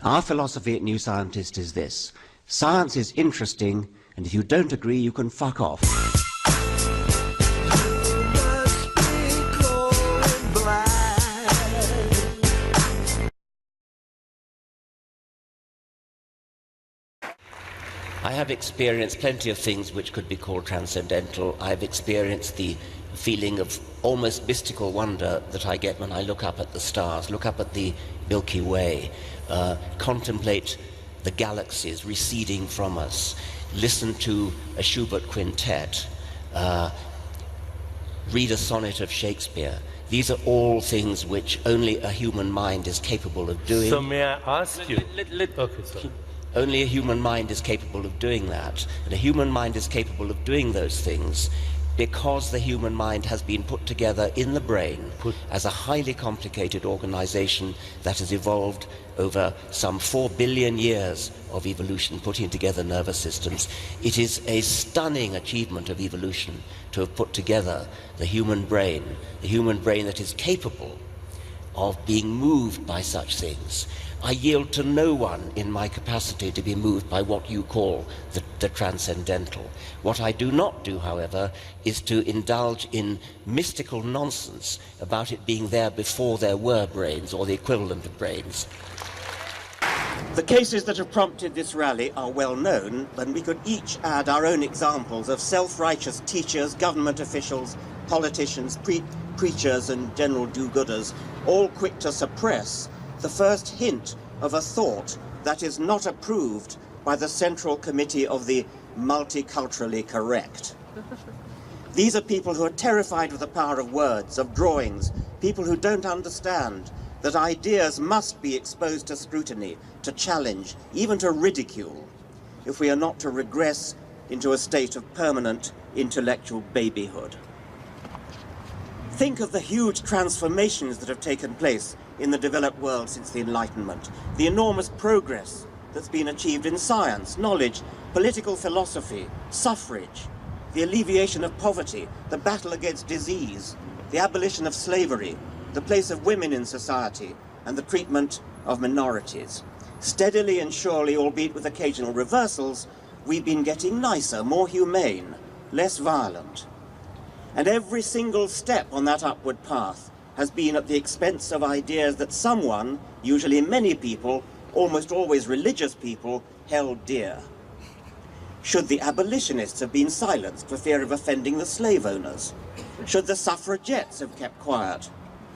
Our philosophy at New Scientist is this: science is interesting, and if you don't agree, you can fuck off. I have experienced plenty of things which could be called transcendental. I've experienced the feeling of almost mystical wonder that I get when I look up at the stars, look up at the Milky Way, contemplate the galaxies receding from us, listen to a Schubert quintet, read a sonnet of Shakespeare. These are all things which only a human mind is capable of doing. So may I ask you? Okay, sorry. Only a human mind is capable of doing that. And a human mind is capable of doing those things because the human mind has been put together in the brain as a highly complicated organization that has evolved over some 4 billion years of evolution, putting together nervous systems. It is a stunning achievement of evolution to have put together the human brain that is capable of being moved by such things. I yield to no one in my capacity to be moved by what you call the transcendental. What I do not do, however, is to indulge in mystical nonsense about it being there before there were brains, or the equivalent of brains. The cases that have prompted this rally are well known, and we could each add our own examples of self-righteous teachers, government officials, politicians, preachers and general do-gooders, all quick to suppress the first hint of a thought that is not approved by the Central Committee of the Multiculturally Correct. These are people who are terrified of the power of words, of drawings, people who don't understand that ideas must be exposed to scrutiny, to challenge, even to ridicule, if we are not to regress into a state of permanent intellectual babyhood. Think of the huge transformations that have taken place in the developed world since the Enlightenment, the enormous progress that's been achieved in science, knowledge, political philosophy, suffrage, the alleviation of poverty, the battle against disease, the abolition of slavery, the place of women in society, and the treatment of minorities. Steadily and surely, albeit with occasional reversals, we've been getting nicer, more humane, less violent. And every single step on that upward path has been at the expense of ideas that someone, usually many people, almost always religious people, held dear. Should the abolitionists have been silenced for fear of offending the slave owners? Should the suffragettes have kept quiet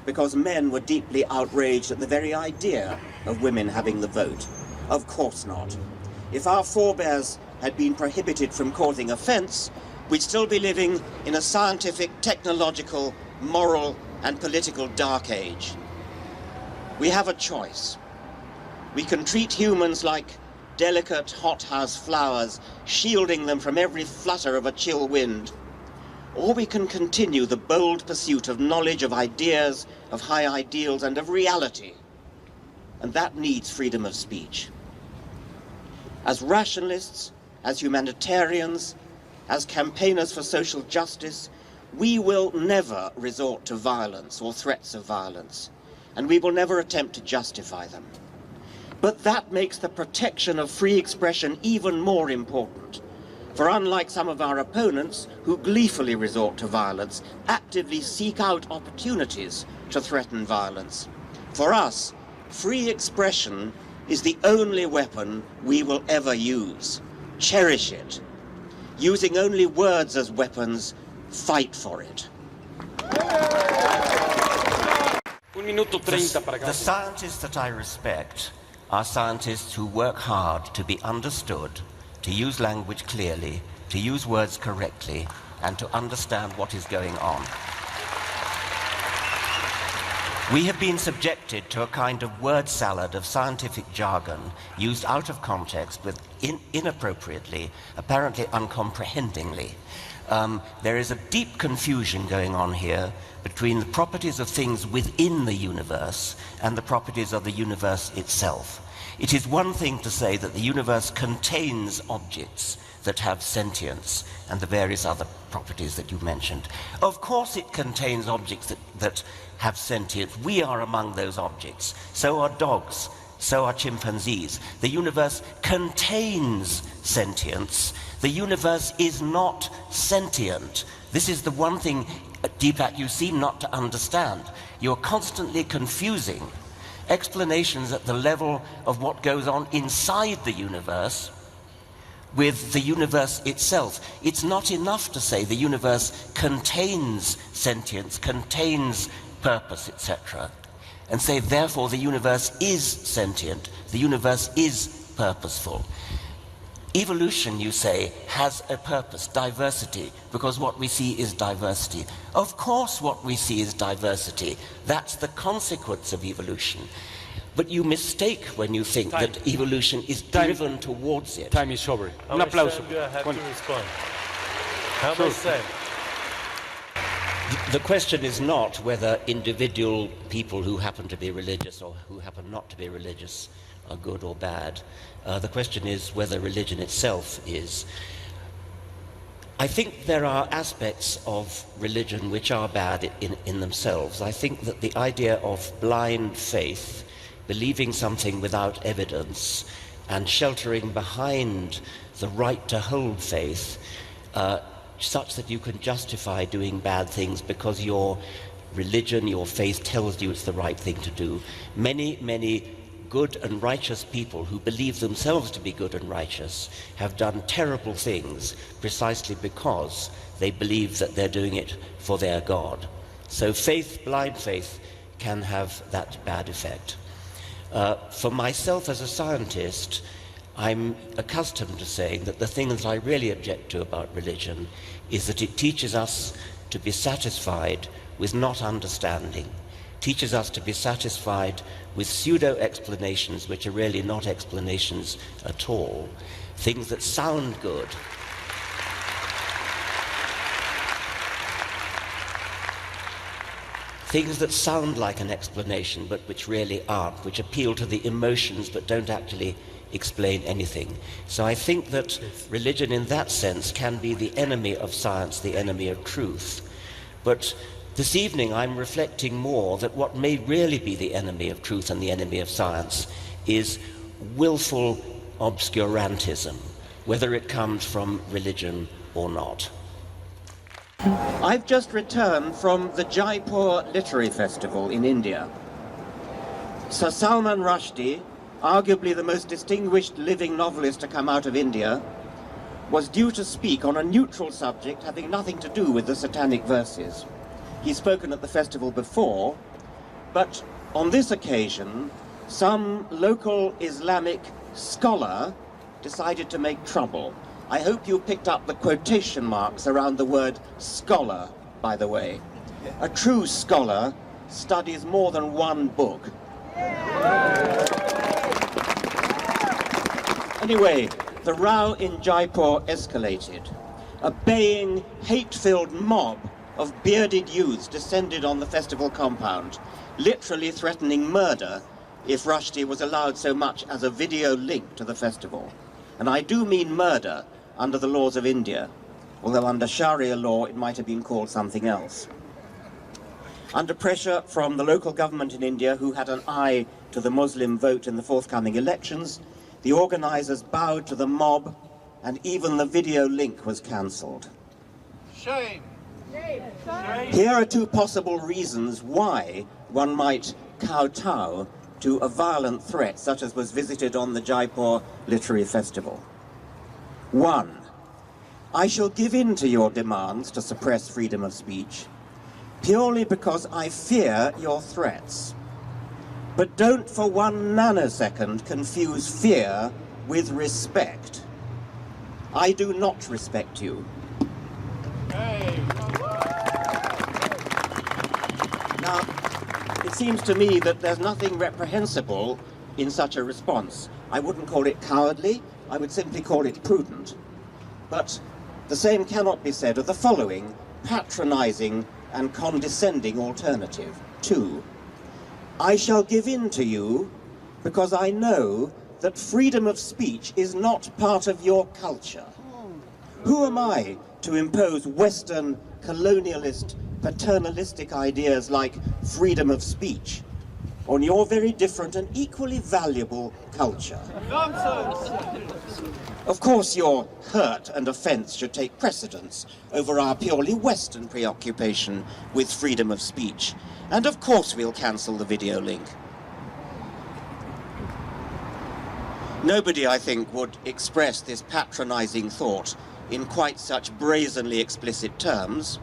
because men were deeply outraged at the very idea of women having the vote? Of course not. If our forebears had been prohibited from causing offense, we'd still be living in a scientific, technological, moral, and political dark age. We have a choice. We can treat humans like delicate hothouse flowers, shielding them from every flutter of a chill wind. Or we can continue the bold pursuit of knowledge, of ideas, of high ideals, and of reality. And that needs freedom of speech. As rationalists, as humanitarians, as campaigners for social justice, we will never resort to violence or threats of violence, and we will never attempt to justify them. But that makes the protection of free expression even more important. For unlike some of our opponents who gleefully resort to violence, actively seek out opportunities to threaten violence, for us, free expression is the only weapon we will ever use. Cherish it. Using only words as weapons, fight for it. The scientists that I respect are scientists who work hard to be understood, to use language clearly, to use words correctly, and to understand what is going on. We have been subjected to a kind of word salad of scientific jargon used out of context with inappropriately, apparently uncomprehendingly. There is a deep confusion going on here between the properties of things within the universe and the properties of the universe itself. It is one thing to say that the universe contains objects that have sentience and the various other properties that you mentioned. Of course it contains objects that have sentience. We are among those objects. So are dogs. So are chimpanzees. The universe contains sentience. The universe is not sentient. This is the one thing, Deepak, you seem not to understand. You're constantly confusing explanations at the level of what goes on inside the universe with the universe itself. It's not enough to say the universe contains sentience, contains purpose, etc., and say, therefore, the universe is sentient, the universe is purposeful. Evolution, you say, has a purpose, diversity, because what we see is diversity. Of course what we see is diversity. That's the consequence of evolution. But you mistake when you think that evolution is driven towards it. Time is over. How Un much applauso. time do I have to respond? How much time? The question is not whether individual people who happen to be religious or who happen not to be religious are good or bad. The question is whether religion itself is. I think there are aspects of religion which are bad in themselves. I think that the idea of blind faith, believing something without evidence, and sheltering behind the right to hold faith, such that you can justify doing bad things because your religion, your faith tells you it's the right thing to do. Many good and righteous people who believe themselves to be good and righteous have done terrible things precisely because they believe that they're doing it for their God. So faith, blind faith, can have that bad effect. For myself as a scientist, I'm accustomed to saying that the thing that I really object to about religion is that it teaches us to be satisfied with not understanding, teaches us to be satisfied with pseudo-explanations which are really not explanations at all, things that sound good. Things that sound like an explanation but which really aren't, which appeal to the emotions but don't actually explain anything. So I think that religion in that sense can be the enemy of science, the enemy of truth. But this evening I'm reflecting more that what may really be the enemy of truth and the enemy of science is willful obscurantism, whether it comes from religion or not. I've just returned from the Jaipur Literary Festival in India. Sir Salman Rushdie, arguably the most distinguished living novelist to come out of India, was due to speak on a neutral subject having nothing to do with the satanic verses. He's spoken at the festival before, but on this occasion, some local Islamic scholar decided to make trouble. I hope you picked up the quotation marks around the word scholar, by the way. A true scholar studies more than one book. Anyway, the row in Jaipur escalated. A baying, hate-filled mob of bearded youths descended on the festival compound, literally threatening murder if Rushdie was allowed so much as a video link to the festival. And I do mean murder under the laws of India, although under Sharia law it might have been called something else. Under pressure from the local government in India, who had an eye to the Muslim vote in the forthcoming elections, the organizers bowed to the mob, and even the video link was cancelled. Shame! Here are two possible reasons why one might kowtow to a violent threat such as was visited on the Jaipur Literary Festival. 1. I shall give in to your demands to suppress freedom of speech purely because I fear your threats. But don't for 1 nanosecond confuse fear with respect. I do not respect you. Now, it seems to me that there's nothing reprehensible in such a response. I wouldn't call it cowardly, I would simply call it prudent. But the same cannot be said of the following patronizing and condescending alternative. 2. I shall give in to you because I know that freedom of speech is not part of your culture. Who am I to impose Western colonialist, paternalistic ideas like freedom of speech? on your very different and equally valuable culture. Nonsense! Of course, your hurt and offence should take precedence over our purely Western preoccupation with freedom of speech. And of course we'll cancel the video link. Nobody, I think, would express this patronizing thought in quite such brazenly explicit terms,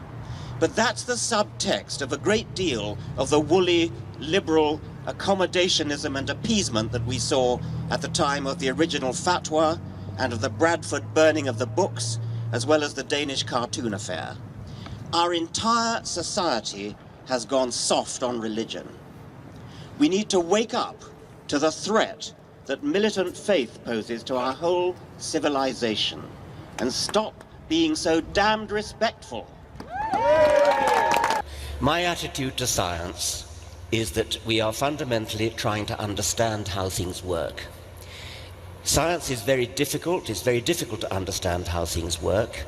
but that's the subtext of a great deal of the woolly, liberal accommodationism and appeasement that we saw at the time of the original fatwa and of the Bradford burning of the books, as well as the Danish cartoon affair. Our entire society has gone soft on religion. We need to wake up to the threat that militant faith poses to our whole civilization and stop being so damned respectful. My attitude to science is that we are fundamentally trying to understand how things work. Science is very difficult. It's very difficult to understand how things work.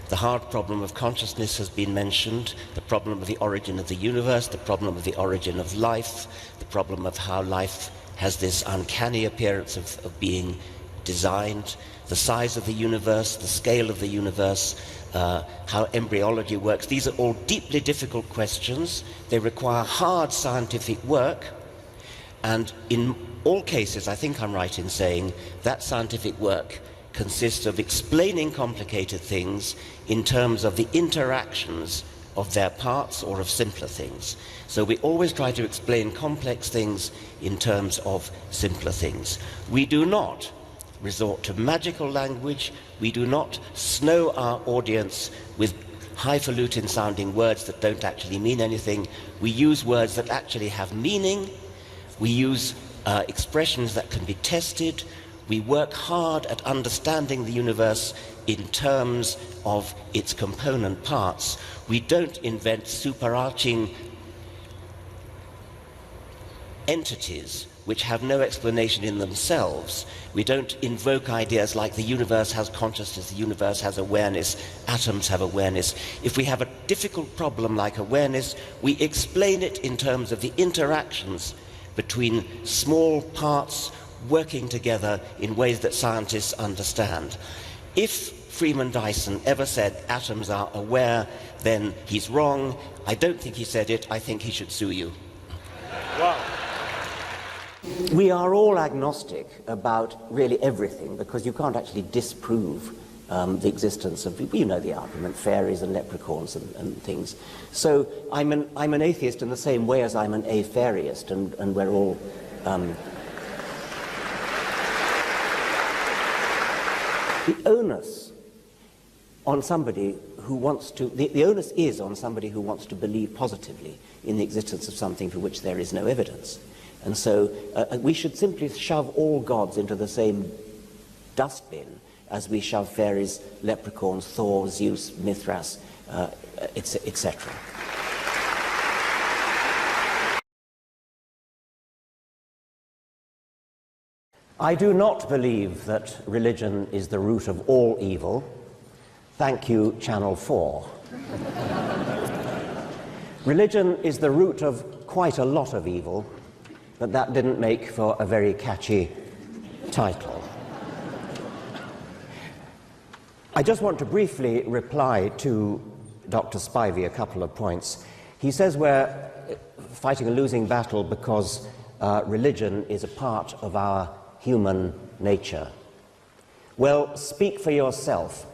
The hard problem of consciousness has been mentioned, the problem of the origin of the universe, the problem of the origin of life, the problem of how life has this uncanny appearance of being designed, the size of the universe, the scale of the universe, how embryology works. These are all deeply difficult questions. They require hard scientific work, and in all cases, I think I'm right in saying that scientific work consists of explaining complicated things in terms of the interactions of their parts or of simpler things. So we always try to explain complex things in terms of simpler things. We do not resort to magical language. We do not snow our audience with highfalutin sounding words that don't actually mean anything. We use words that actually have meaning. We use expressions that can be tested. We work hard at understanding the universe in terms of its component parts. We don't invent superarching entities which have no explanation in themselves. We don't invoke ideas like the universe has consciousness, the universe has awareness, atoms have awareness. If we have a difficult problem like awareness, we explain it in terms of the interactions between small parts working together in ways that scientists understand. If Freeman Dyson ever said atoms are aware, then he's wrong. I don't think he said it. I think he should sue you. Wow. We are all agnostic about really everything, because you can't actually disprove the existence of, you know the argument, fairies and leprechauns and things. So I'm an atheist in the same way as I'm an afairist, and we're all... The onus on somebody who wants to... The onus is on somebody who wants to believe positively in the existence of something for which there is no evidence. And so we should simply shove all gods into the same dustbin as we shove fairies, leprechauns, Thor, Zeus, Mithras, etc. I do not believe that religion is the root of all evil. Thank you, Channel 4. Religion is the root of quite a lot of evil, but that didn't make for a very catchy title. I just want to briefly reply to Dr. Spivey a couple of points. He says we're fighting a losing battle because religion is a part of our human nature. Well, speak for yourself.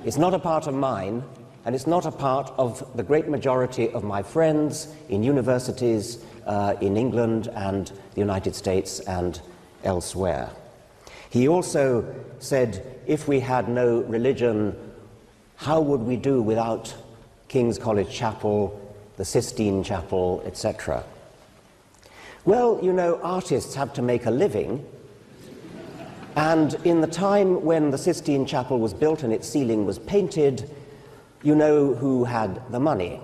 It's not a part of mine, and it's not a part of the great majority of my friends in universities in England and the United States and elsewhere. He also said, if we had no religion, how would we do without King's College Chapel, the Sistine Chapel, etc.? Well, you know, artists have to make a living, and in the time when the Sistine Chapel was built and its ceiling was painted, you know who had the money.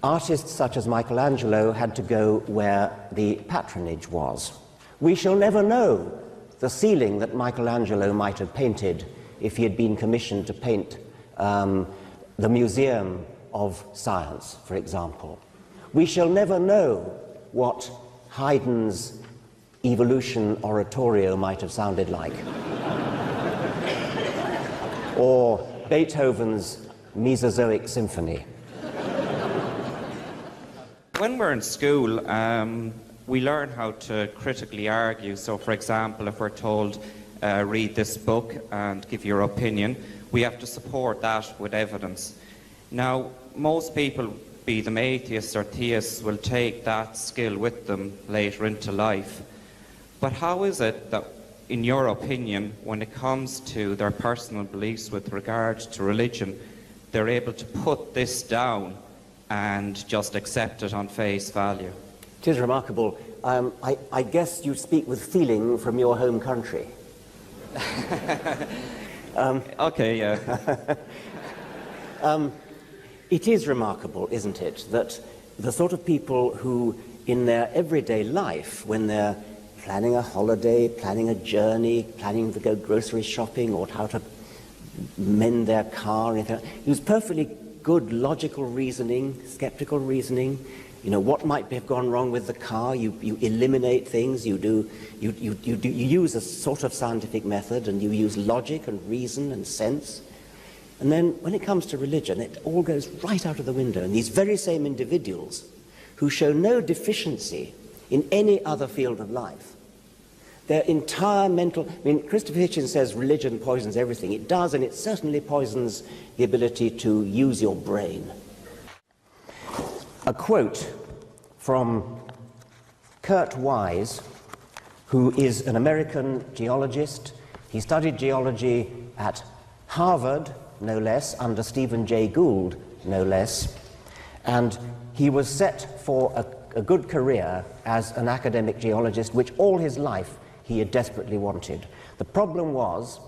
Artists such as Michelangelo had to go where the patronage was. We shall never know the ceiling that Michelangelo might have painted if he had been commissioned to paint the Museum of Science, for example. We shall never know what Haydn's Evolution oratorio might have sounded like, or Beethoven's Mesozoic Symphony. When we're in school, we learn how to critically argue. So, for example, if we're told, read this book and give your opinion, we have to support that with evidence. Now, most people, be them atheists or theists, will take that skill with them later into life. But how is it that, in your opinion, when it comes to their personal beliefs with regard to religion, they're able to put this down and just accept it on face value? It is remarkable. I guess you speak with feeling from your home country. Okay, yeah. It is remarkable, isn't it, that the sort of people who, in their everyday life, when they're planning a holiday, planning a journey, planning to go grocery shopping, or how to mend their car, use perfectly good logical reasoning, skeptical reasoning. You know, what might have gone wrong with the car? You eliminate things. You use a sort of scientific method, and you use logic and reason and sense. And then, when it comes to religion, it all goes right out of the window. And these very same individuals, who show no deficiency in any other field of life, their entire mental... I mean, Christopher Hitchens says religion poisons everything. It does, and it certainly poisons the ability to use your brain. A quote from Kurt Wise, who is an American geologist. He studied geology at Harvard, no less, under Stephen Jay Gould, no less, and he was set for a good career as an academic geologist, which all his life he had desperately wanted. The problem was,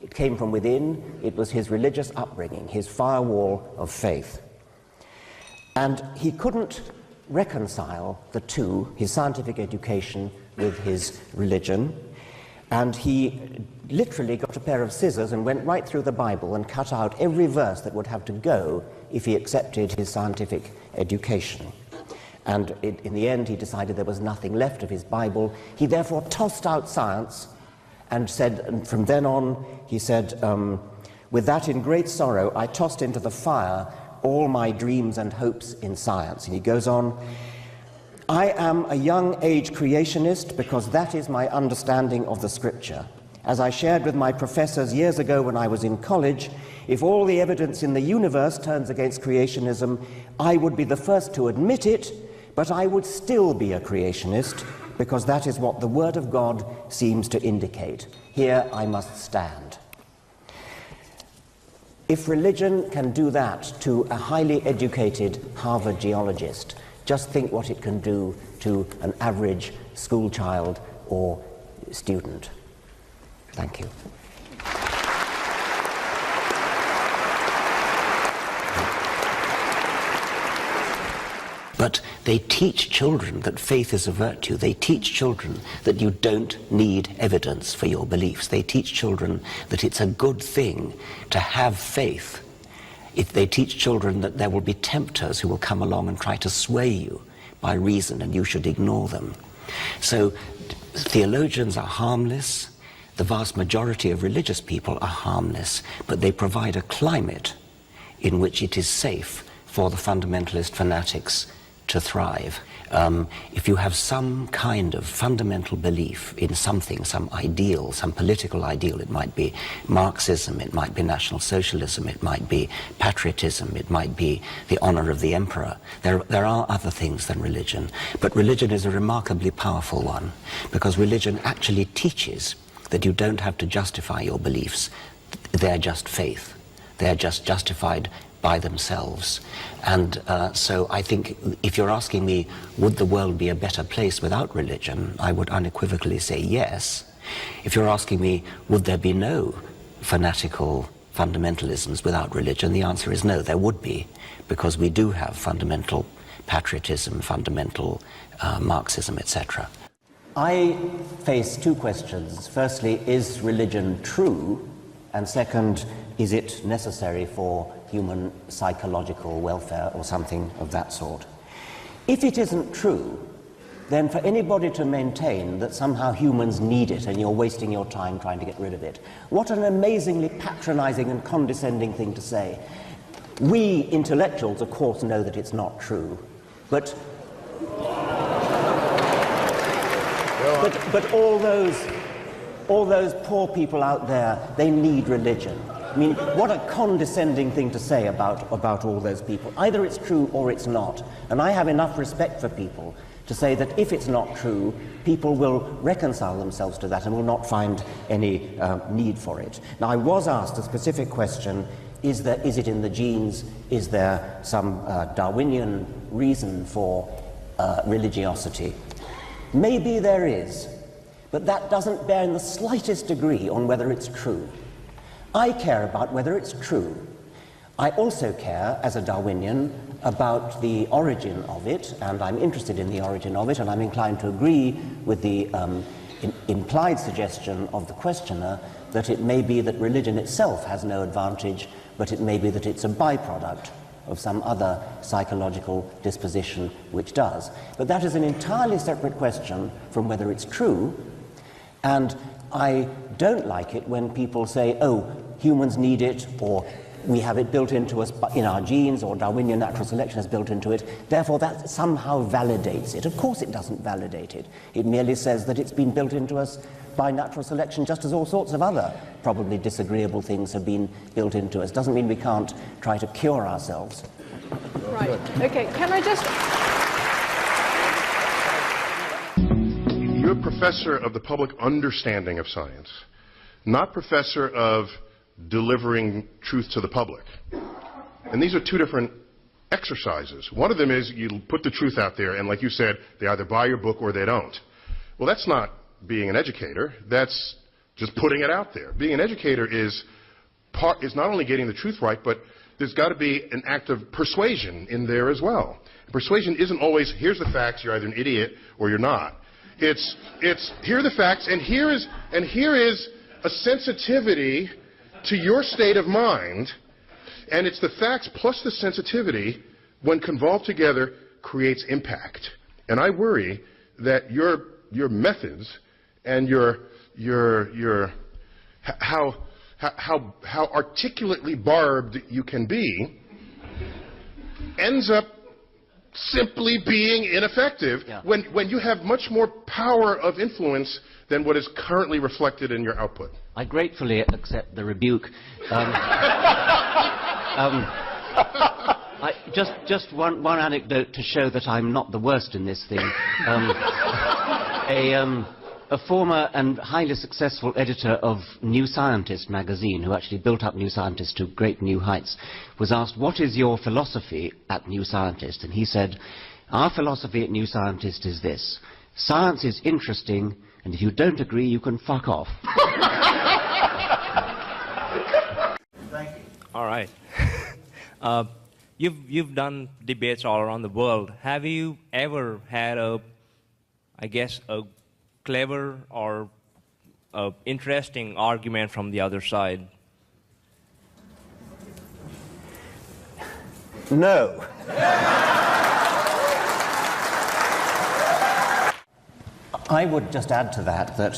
it came from within. It was his religious upbringing, his firewall of faith. And he couldn't reconcile the two, his scientific education with his religion, and he literally got a pair of scissors and went right through the Bible and cut out every verse that would have to go if he accepted his scientific education. And in the end, he decided there was nothing left of his Bible. He therefore tossed out science and said, and from then on, he said, with that in great sorrow, I tossed into the fire all my dreams and hopes in science. And he goes on, I am a young age creationist because that is my understanding of the scripture. As I shared with my professors years ago when I was in college, if all the evidence in the universe turns against creationism, I would be the first to admit it, but I would still be a creationist because that is what the Word of God seems to indicate. Here I must stand. If religion can do that to a highly educated Harvard geologist, just think what it can do to an average school child or student. Thank you. But they teach children that faith is a virtue. They teach children that you don't need evidence for your beliefs. They teach children that it's a good thing to have faith. If they teach children that there will be tempters who will come along and try to sway you by reason, and you should ignore them. So theologians are harmless. The vast majority of religious people are harmless, but they provide a climate in which it is safe for the fundamentalist fanatics to thrive. If you have some kind of fundamental belief in something, some ideal, some political ideal, it might be Marxism, it might be National Socialism, it might be patriotism, it might be the honor of the emperor. There are other things than religion, but religion is a remarkably powerful one, because religion actually teaches that you don't have to justify your beliefs. They're just faith. They're just justified by themselves. And so I think if you're asking me, would the world be a better place without religion, I would unequivocally say yes. If you're asking me, would there be no fanatical fundamentalisms without religion, the answer is no, there would be, because we do have fundamental patriotism, fundamental Marxism, etc. I face two questions. Firstly, is religion true? And second, is it necessary for human psychological welfare or something of that sort? If it isn't true, than for anybody to maintain that somehow humans need it and you're wasting your time trying to get rid of it. What an amazingly patronizing and condescending thing to say. We intellectuals, of course, know that it's not true, but all those poor people out there, they need religion. I mean, what a condescending thing to say about all those people. Either it's true or it's not. And I have enough respect for people to say that if it's not true, people will reconcile themselves to that and will not find any need for it. Now, I was asked a specific question, is it in the genes? Is there some Darwinian reason for religiosity? Maybe there is, but that doesn't bear in the slightest degree on whether it's true. I care about whether it's true. I also care, as a Darwinian, about the origin of it, and I'm interested in the origin of it, and I'm inclined to agree with the implied suggestion of the questioner that it may be that religion itself has no advantage, but it may be that it's a byproduct of some other psychological disposition which does. But that is an entirely separate question from whether it's true, and I don't like it when people say, oh, humans need it, or we have it built into us in our genes, or Darwinian natural selection has built into it, therefore that somehow validates it. Of course it doesn't validate it. It merely says that it's been built into us by natural selection, just as all sorts of other probably disagreeable things have been built into us. Doesn't mean we can't try to cure ourselves. Right. Okay, can I just... You're a professor of the public understanding of science, not professor of delivering truth to the public. And these are two different exercises. One of them is you put the truth out there, and like you said, they either buy your book or they don't. Well, that's not being an educator. That's just putting it out there. Being an educator is not only getting the truth right, but there's got to be an act of persuasion in there as well. Persuasion isn't always, here's the facts, you're either an idiot or you're not. It's here are the facts, and here is a sensitivity to your state of mind, and it's the facts plus the sensitivity, when convolved together, creates impact. And I worry that your methods and how articulately barbed you can be ends up simply being ineffective, yeah, when you have much more power of influence than what is currently reflected in your output. I gratefully accept the rebuke. Just one anecdote to show that I'm not the worst in this thing. A former and highly successful editor of New Scientist magazine, who actually built up New Scientist to great new heights, was asked, what is your philosophy at New Scientist? And he said, our philosophy at New Scientist is this: science is interesting, and if you don't agree, you can fuck off. Thank you. All right. You've done debates all around the world. Have you ever had a clever or interesting argument from the other side? No. I would just add to that the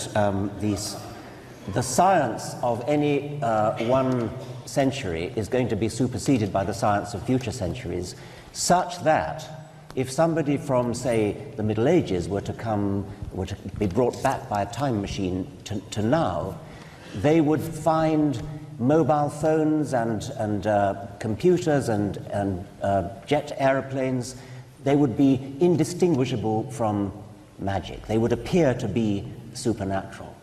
science of any one century is going to be superseded by the science of future centuries, such that if somebody from, say, the Middle Ages were to be brought back by a time machine to now, they would find mobile phones and computers and jet airplanes. They would be indistinguishable from magic. They would appear to be supernatural.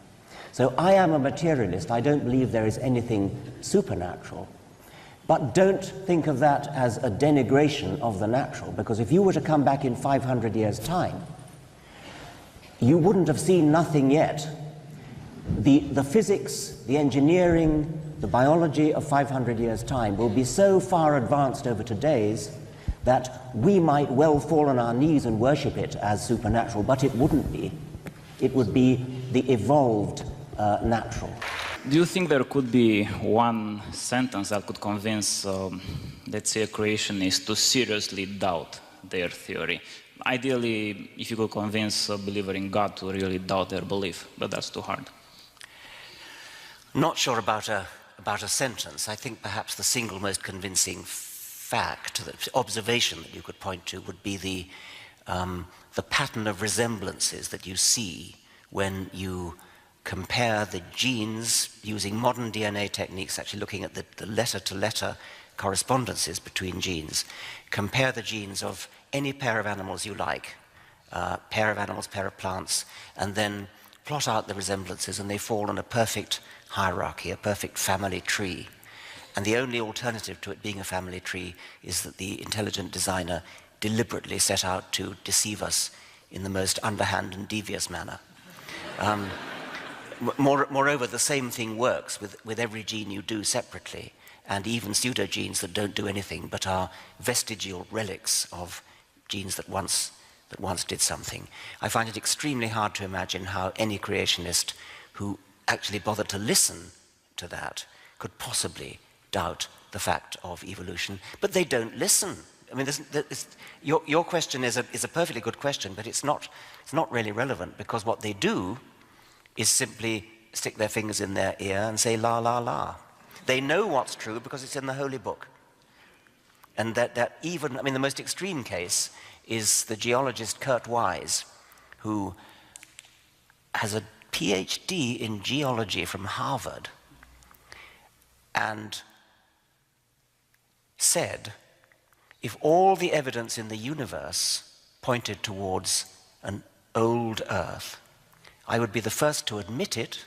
So I am a materialist. I don't believe there is anything supernatural. But don't think of that as a denigration of the natural, because if you were to come back in 500 years' time, you wouldn't have seen nothing yet. The physics, the engineering, the biology of 500 years' time will be so far advanced over today's that we might well fall on our knees and worship it as supernatural, but it wouldn't be. It would be the evolved natural. Do you think there could be one sentence that could convince, let's say, a creationist to seriously doubt their theory? ideally, if you could convince a believer in God to really doubt their belief, but that's too hard. Not sure about a sentence. I think perhaps the single most convincing fact, the observation that you could point to, would be the pattern of resemblances that you see when you compare the genes using modern DNA techniques, actually looking at the letter-to-letter correspondences between genes. Compare the genes of any pair of animals you like, pair of animals, pair of plants, and then plot out the resemblances, and they fall in a perfect hierarchy, a perfect family tree. And the only alternative to it being a family tree is that the intelligent designer deliberately set out to deceive us in the most underhand and devious manner. Moreover, the same thing works with every gene you do separately, and even pseudogenes that don't do anything but are vestigial relics of genes that once did something. I find it extremely hard to imagine how any creationist who actually bothered to listen to that could possibly doubt the fact of evolution. But they don't listen. I mean, your question is a perfectly good question, but it's not really relevant, because what they do is simply stick their fingers in their ear and say la la la. They know what's true because it's in the holy book. And that even, I mean, the most extreme case is the geologist Kurt Wise, who has a PhD in geology from Harvard, and said, if all the evidence in the universe pointed towards an old Earth, I would be the first to admit it,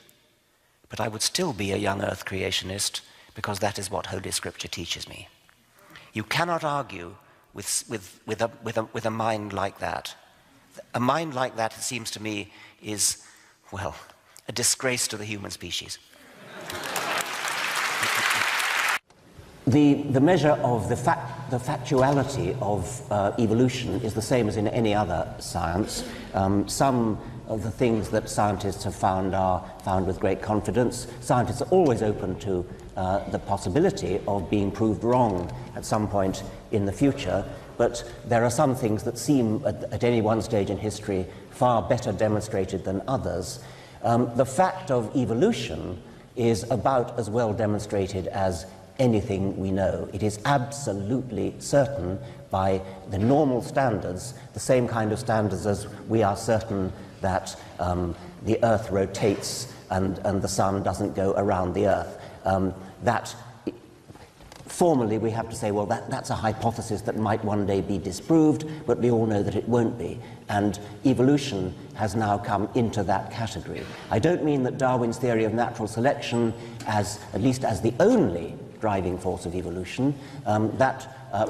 but I would still be a young Earth creationist, because that is what Holy Scripture teaches me. You cannot argue with a mind like that. A mind like that, it seems to me, is, well, a disgrace to the human species. The measure of the factuality of evolution is the same as in any other science. Some of the things that scientists have found are found with great confidence. Scientists are always open to the possibility of being proved wrong at some point in the future, but there are some things that seem at any one stage in history far better demonstrated than others. The fact of evolution is about as well demonstrated as anything we know. It is absolutely certain by the normal standards, the same kind of standards as we are certain that the Earth rotates and the Sun doesn't go around the Earth. That formally we have to say, well, that's a hypothesis that might one day be disproved, but we all know that it won't be. And evolution has now come into that category. I don't mean that Darwin's theory of natural selection, at least as the only driving force of evolution, that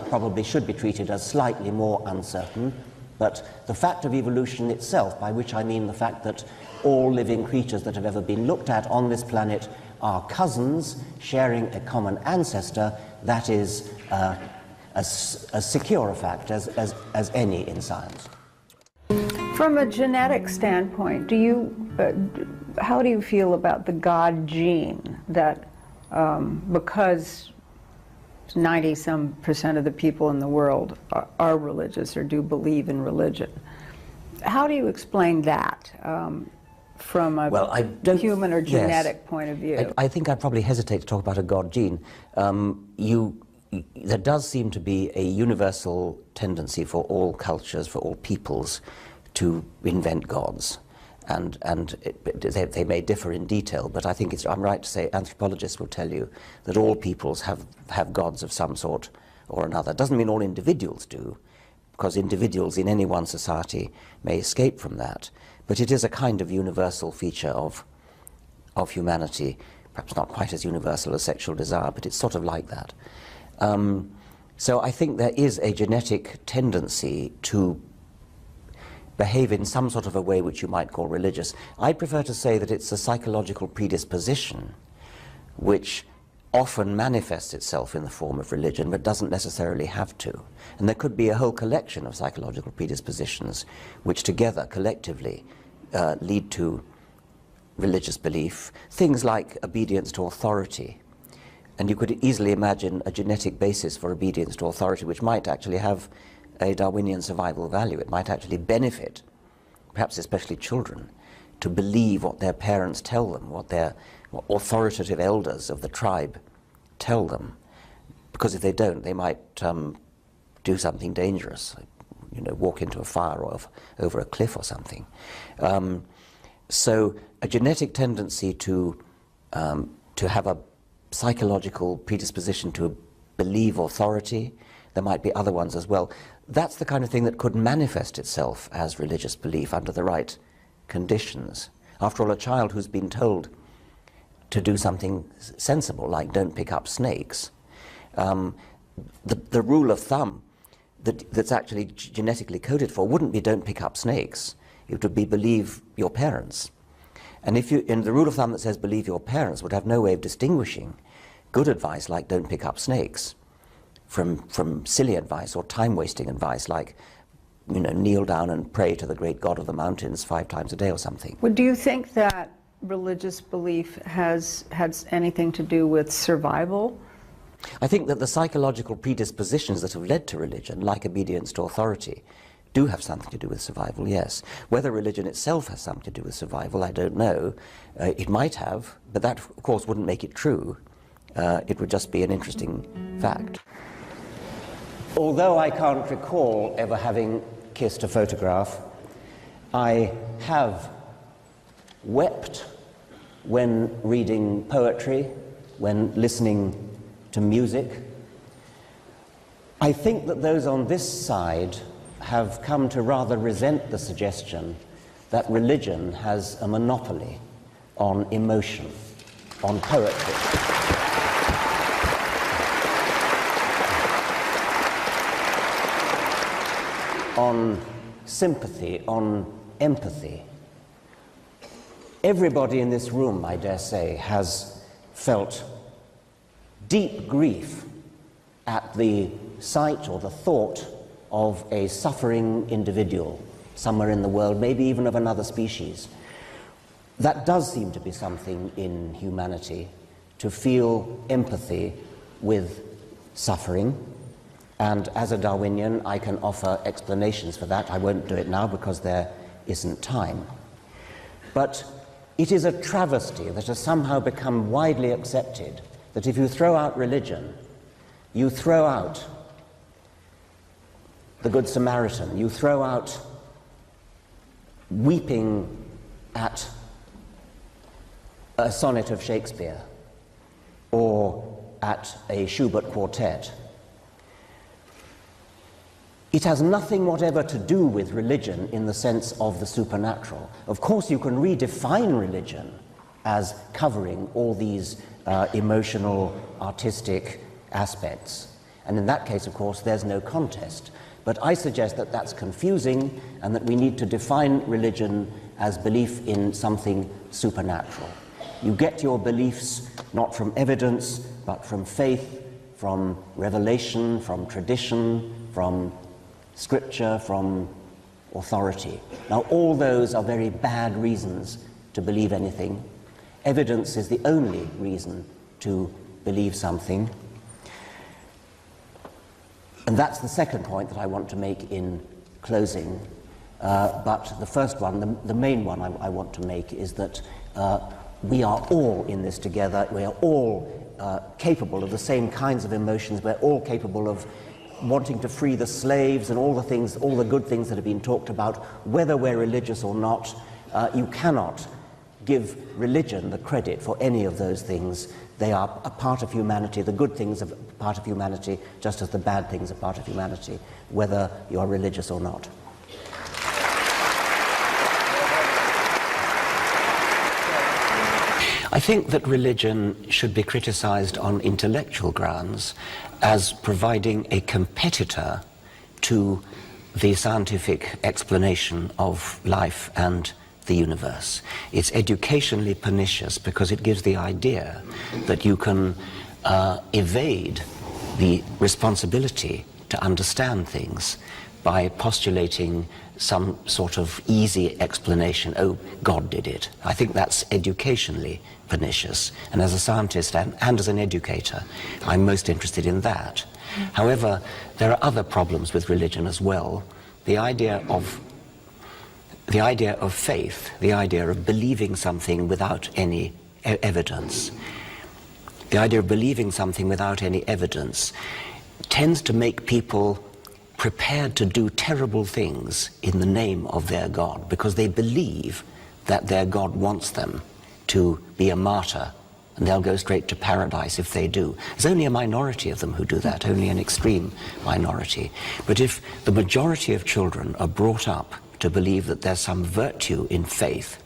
probably should be treated as slightly more uncertain. But the fact of evolution itself, by which I mean the fact that all living creatures that have ever been looked at on this planet are cousins sharing a common ancestor, that is as secure a fact as any in science. From a genetic standpoint, how do you feel about the God gene, that because 90-some% of the people in the world are religious or do believe in religion? How do you explain that from a human or genetic point of view? I think I'd probably hesitate to talk about a God gene. There does seem to be a universal tendency for all cultures, for all peoples, to invent gods. And they may differ in detail, but I think I'm right to say anthropologists will tell you that all peoples have gods of some sort or another. It doesn't mean all individuals do, because individuals in any one society may escape from that. But it is a kind of universal feature of humanity, perhaps not quite as universal as sexual desire, but it's sort of like that. So I think there is a genetic tendency to behave in some sort of a way which you might call religious. I prefer to say that it's a psychological predisposition which often manifests itself in the form of religion, but doesn't necessarily have to. And there could be a whole collection of psychological predispositions which together, collectively, lead to religious belief. Things like obedience to authority. And you could easily imagine a genetic basis for obedience to authority which might actually have a Darwinian survival value. It might actually benefit, perhaps especially children, to believe what their parents tell them, what authoritative elders of the tribe tell them. Because if they don't, they might do something dangerous, you know, walk into a fire or over a cliff or something. So a genetic tendency to have a psychological predisposition to believe authority, there might be other ones as well. That's the kind of thing that could manifest itself as religious belief under the right conditions. After all, a child who's been told to do something sensible, like don't pick up snakes, the rule of thumb that's actually genetically coded for wouldn't be don't pick up snakes. It would be believe your parents. And the rule of thumb that says believe your parents would have no way of distinguishing good advice like don't pick up snakes from silly advice or time-wasting advice like, you know, kneel down and pray to the great God of the mountains 5 times a day or something. Well, do you think that religious belief has anything to do with survival? I think that the psychological predispositions that have led to religion, like obedience to authority, do have something to do with survival, yes. Whether religion itself has something to do with survival, I don't know. It might have, but that, of course, wouldn't make it true. It would just be an interesting fact. Although I can't recall ever having kissed a photograph, I have wept when reading poetry, when listening to music. I think that those on this side have come to rather resent the suggestion that religion has a monopoly on emotion, on poetry. On sympathy, on empathy. Everybody in this room, I dare say, has felt deep grief at the sight or the thought of a suffering individual somewhere in the world, maybe even of another species. That does seem to be something in humanity, to feel empathy with suffering. And as a Darwinian, I can offer explanations for that. I won't do it now because there isn't time. But it is a travesty that has somehow become widely accepted that if you throw out religion, you throw out the Good Samaritan, you throw out weeping at a sonnet of Shakespeare or at a Schubert quartet. It has nothing whatever to do with religion in the sense of the supernatural. Of course, you can redefine religion as covering all these emotional, artistic aspects. And in that case, of course, there's no contest. But I suggest that that's confusing and that we need to define religion as belief in something supernatural. You get your beliefs not from evidence, but from faith, from revelation, from tradition, from scripture, from authority. Now, all those are very bad reasons to believe anything. Evidence is the only reason to believe something. And that's the second point that I want to make in closing. But the first one, the main one I want to make is that we are all in this together. We are all capable of the same kinds of emotions. We're all capable of wanting to free the slaves and all the things, all the good things that have been talked about, whether we're religious or not. You cannot give religion the credit for any of those things. They are a part of humanity. The good things are part of humanity, just as the bad things are part of humanity, whether you are religious or not. I think that religion should be criticized on intellectual grounds as providing a competitor to the scientific explanation of life and the universe. It's educationally pernicious because it gives the idea that you can evade the responsibility to understand things by postulating some sort of easy explanation. Oh, God did it. I think that's educationally pernicious. And as a scientist and as an educator, I'm most interested in that. However, there are other problems with religion as well. The idea of faith, the idea of believing something without any evidence, the idea of believing something without any evidence tends to make people prepared to do terrible things in the name of their God, because they believe that their God wants them to be a martyr, and they'll go straight to paradise if they do. There's only a minority of them who do that, only an extreme minority. But if the majority of children are brought up to believe that there's some virtue in faith,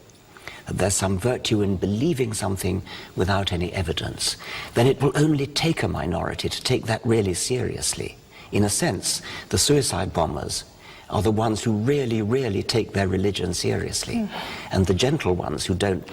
that there's some virtue in believing something without any evidence, then it will only take a minority to take that really seriously. In a sense, the suicide bombers are the ones who really, really take their religion seriously. And the gentle ones who don't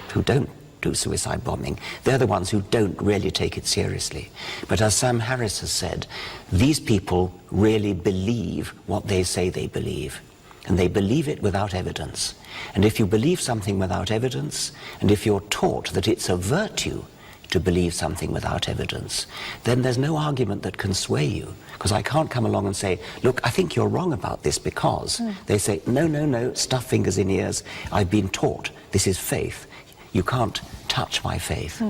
do suicide bombing, they're the ones who don't really take it seriously. But as Sam Harris has said, these people really believe what they say they believe. And they believe it without evidence. And if you believe something without evidence, and if you're taught that it's a virtue to believe something without evidence, then there's no argument that can sway you. Because I can't come along and say, look, I think you're wrong about this because. They say, no, no, no, stuff fingers in ears. I've been taught. This is faith. You can't touch my faith.